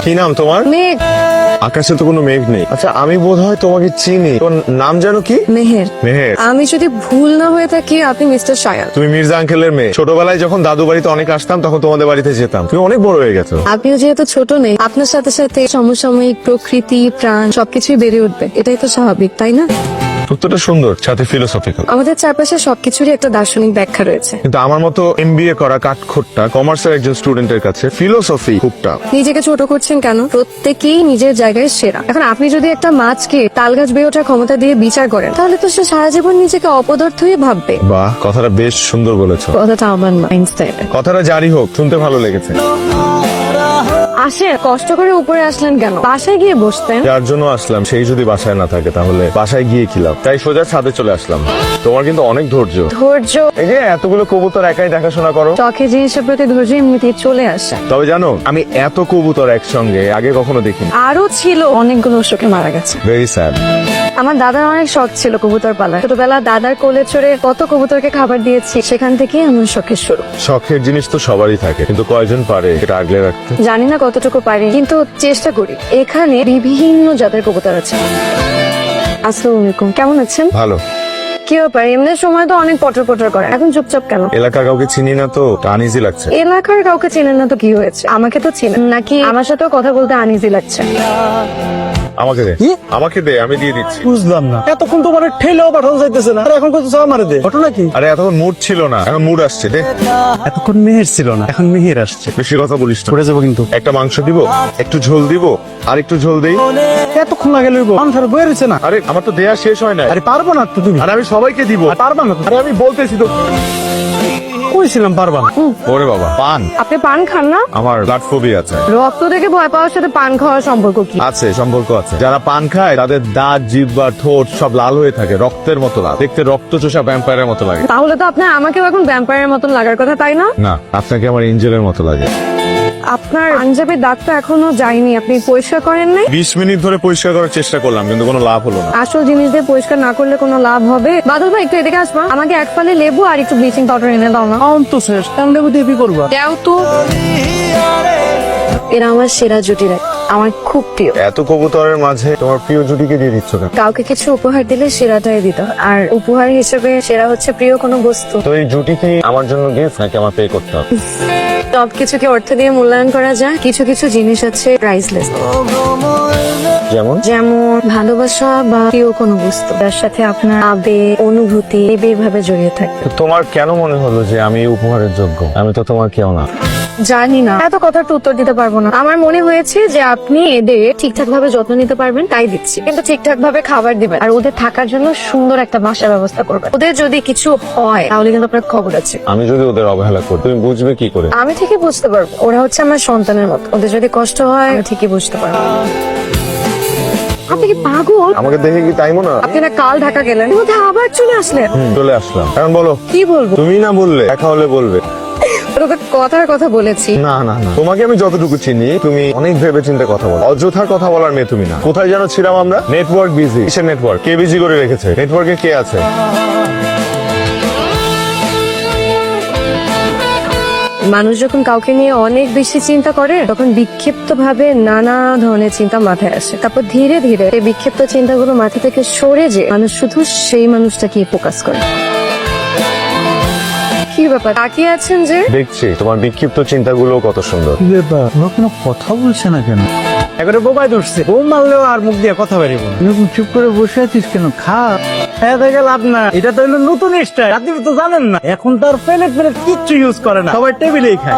কি নাম তোমার? মেঘ। আকাশে তো কোনো মেঘ নেই। আচ্ছা, আমি বোধহয় তোমাকে চিনি। তোমার নাম জানো কি? মেহের। মেহের। আমি যদি ভুল না হয়ে থাকি আপনি মিস্টার সায়ান। তুমি মির্জা আঙ্কেলের মেয়ে। ছোটবেলায় যখন দাদু বাড়িতে অনেক আসতাম তখন তোমাদের বাড়িতে যেতাম। তুমি অনেক বড় হয়ে গেছো। আপনিও যেহেতু ছোট নেই, আপনার সাথে সাথে সমসাময়িক প্রকৃতি, প্রাণ সবকিছুই বেড়ে উঠবে। এটাই তো স্বাভাবিক, তাই না? উত্তরটা সুন্দর, সাথে ফিলোসফিক্যাল। আমাদের চারপাশে সবকিছুরই একটা দার্শনিক ব্যাখ্যা রয়েছে। কিন্তু আমার মতো এমবিএ করা কাঠখোট্টা কমার্সের একজন স্টুডেন্টের কাছে ফিলোসফি খুব টাফ। নিজেকে ছোট করছেন কেন? প্রত্যেকেই নিজের জায়গায় সেরা। এখন আপনি যদি একটা মাছকে তালগাছ বেয়ে ওঠার ক্ষমতা দিয়ে বিচার করেন, তাহলে তো সে সারা জীবন নিজেকে অপদার্থই ভাববে। বাহ, কথাটা বেশ সুন্দর বলেছো। কথাটা আমার না, আইনস্টাইনের। কথাটা জারি হোক, শুনতে ভালো লেগেছে। আসেন, কষ্ট করে উপরে আসলেন কেন? বাসায় গিয়ে বসতেন। যার জন্য আসলাম সেই যদি বাসায় না থাকে তাহলে বাসায় গিয়ে কি লাভ? তাই সোজা ছাদে চলে আসলাম। তোমার কিন্তু অনেক ধৈর্য। ধৈর্য? এই যে এতগুলো কবুতর একাই দেখাশোনা করো। শখে জিনিসের প্রতি ধৈর্য এমনিতেই চলে আসে। তবে জানো, আমি এত কবুতর একসঙ্গে আগে কখনো দেখিনি। আরো ছিল, অনেকগুলো অসুখে মারা গেছে। Very sad. আমার দাদার অনেক শখ ছিল কবুতর পালার। ছোটবেলা দাদার কোলে চড়ে কত কবুতরকে খাবার দিয়েছি, সেখান থেকেই আমার শখের শুরু। শখের জিনিস তো সবারই থাকে, কিন্তু কয়জন পারে এটা আগলে রাখতে? জানি না কতটুকু পারি, কিন্তু চেষ্টা করি। এখানে বিভিন্ন জাতের কবুতর আছে। আসসালামু আলাইকুম, কেমন আছেন? ভালো। কি ব্যাপার, এমনি সময় তো অনেক পটর পটর করে, এখন চুপচাপ কেন? এলাকার কাউকে চিনি না তো, আনইজি লাগছে। এলাকার কাউকে চেনেন না তো কি হয়েছে? আমাকে তো চেনেন, নাকি আমার সাথেও কথা বলতে আনইজি লাগছে? আমাকে দে, আমাকে দে, আমি দিয়ে দিচ্ছি। বুঝলাম না, এতক্ষণ তোমার ঠেলেও পাঠানো যাইতেছে না, আর এখন কত চাওয়া মারে দে ঘটনা কি? আরে এতক্ষণ মুড ছিল না, এখন মুড আসছে। দে। এতক্ষণ মেহের ছিল না, এখন মেহের আসছে। বেশি কথা বলিস না। পড়ে যাবো কিন্তু। একটা মাংস দিব, একটু ঝোল দিব, আর একটু ঝোল দেই। এতক্ষণ লাগে লইব, আমার বয়ে রয়েছে না। আরে আমার তো দেয়া শেষ হয় না। আরে পারবো না তো তুমি। আরে আমি সবাইকে দিব। পারবা না তো। আরে আমি বলতেছি তো। কইছিলাম পারবা না। ওরে বাবা, পান। আপনি পান খান না? আমার ব্লাড ফোবিয়া আছে। রক্ত দেখে ভয় পাওয়ার সাথে পান খাওয়ার সম্পর্ক কি? আছে, সম্পর্ক আছে। যারা পান খায় তাদের দাঁত, জিহ্বা, ঠোঁট সব লাল হয়ে থাকে, রক্তের মতো লাল। দেখতে রক্ত চোষা ভ্যাম্পায়ারের মতো লাগে। তাহলে তো আপনার আমাকেও এখন ভ্যাম্পায়ারের মতন লাগার কথা, তাই না? না, আপনাকে আমার এঞ্জেলের মতো লাগে। আপনার পাঞ্জাবের দাগটা এখনো যায়নি, আপনি পরিষ্কার করেন নাই? 20 মিনিট ধরে পরিষ্কার করার চেষ্টা করলাম, কিন্তু কোনো লাভ হলো না। আসল জিনিস দিয়ে পরিষ্কার না করলে কোনো লাভ হবে? বাদল ভাই, একটু এদিকে আসবা। আমাকে এক ফালে লেবু আর একটু ব্লিচিং পাউডার এনে দাও না। কাউন তো শেষ, কারণ লেবু দিয়ে কি করবা? দাও তো। এরা আমার সেরা জুটি রাখ, আমার খুব প্রিয়। এত কবুতরের মাঝে তোমার প্রিয় জুটিকে দিয়ে দিচ্ছ কেন? কাউকে কিছু উপহার দিলে সেরাটাই দিতে হয়, আর উপহার হিসেবে সেরা হচ্ছে প্রিয় কোনো বস্তু। তো এই জুটিকে আমার জন্য গিফট নাকি আমার পে করতে হবে? সব কিছুকে অর্থ দিয়ে মূল্যায়ন করা যায়, কিছু কিছু জিনিস আছে প্রাইসলেস। যেমন? যেমন ভালোবাসা বা প্রিয় কোনো বস্তু, যার সাথে আপনার আবেগ, অনুভূতি ভাবে জড়িয়ে থাকে। তো তোমার কেন মনে হলো যে আমি এই উপহারের যোগ্য? আমি তো তোমার কেউ না। জানি না, এত কথার তো উত্তর দিতে পারবো না। আমার মনে হয়েছে যে আপনি এদের ঠিকঠাক ভাবে যত্ন নিতে পারবেন, তাই দিচ্ছি। কিন্তু ঠিকঠাক ভাবে খাবার দিবেন, আর ওদের থাকার জন্য সুন্দর একটা বাসার ব্যবস্থা করবেন। ওদের যদি কিছু হয় তাহলে কিন্তু আপনার খবর আছে। আমি যদি ওদের অবহেলা করি তুমি বুঝবে কি করে? আমি ঠিকই বুঝতে পারবো, ওরা হচ্ছে আমার সন্তানের মতো। ওদের যদি কষ্ট হয় আমি ঠিকই বুঝতে পারবো। আপনি কি পাগল? আমাকে দেখে কি তাই মনে হয়? আপনি না কাল ঢাকা গেলেন, এর মধ্যে আবার চলে আসলেন। চলে আসলাম, এখন বলো কি বলবো? তুমি না বললে দেখা হলে বলবে। তোকে কথার কথা বলেছি। না না না, তোমাকে আমি যতটুকু চিনি তুমি অনেক ভেবে চিন্তে কথা বলো। অযথা কথা বলার মেয়ে তুমি না। কোথায় যেন ছিলাম আমরা? Network busy. কিসের নেটওয়ার্ক? কে বিজি করে রেখেছে? নেটওয়ার্কে কে আছে? মানুষ যখন কাউকে নিয়ে অনেক বেশি চিন্তা করে, তখন বিক্ষিপ্ত ভাবে নানা ধরনের চিন্তা মাথায় আসে। তারপর ধীরে ধীরে এই বিক্ষিপ্ত চিন্তাগুলো মাথা থেকে সরে যে মানুষ শুধু সেই মানুষটাকে ফোকাস করে। কি ব্যাপার, তাকিয়ে আছেন যে? দেখছি তোমার বিক্ষিপ্ত চিন্তাগুলো কত সুন্দর। কি ব্যাপার, ওরা কোনো কথা বলছে না কেন? এবারে বোবাই ধরছে, বউ মারলেও আর মুখ দিয়ে কথা বেরিয়ে বল। তুমি চুপ করে বসে আছিস কেন? খা। হ্যাঁ, দেখে লাভ না, এটা তো হলো নতুন স্টাইল। আপনি তো জানেন না, এখন তো আর প্লেট কিচ্ছু ইউজ করে না, সবাই টেবিলেই খায়।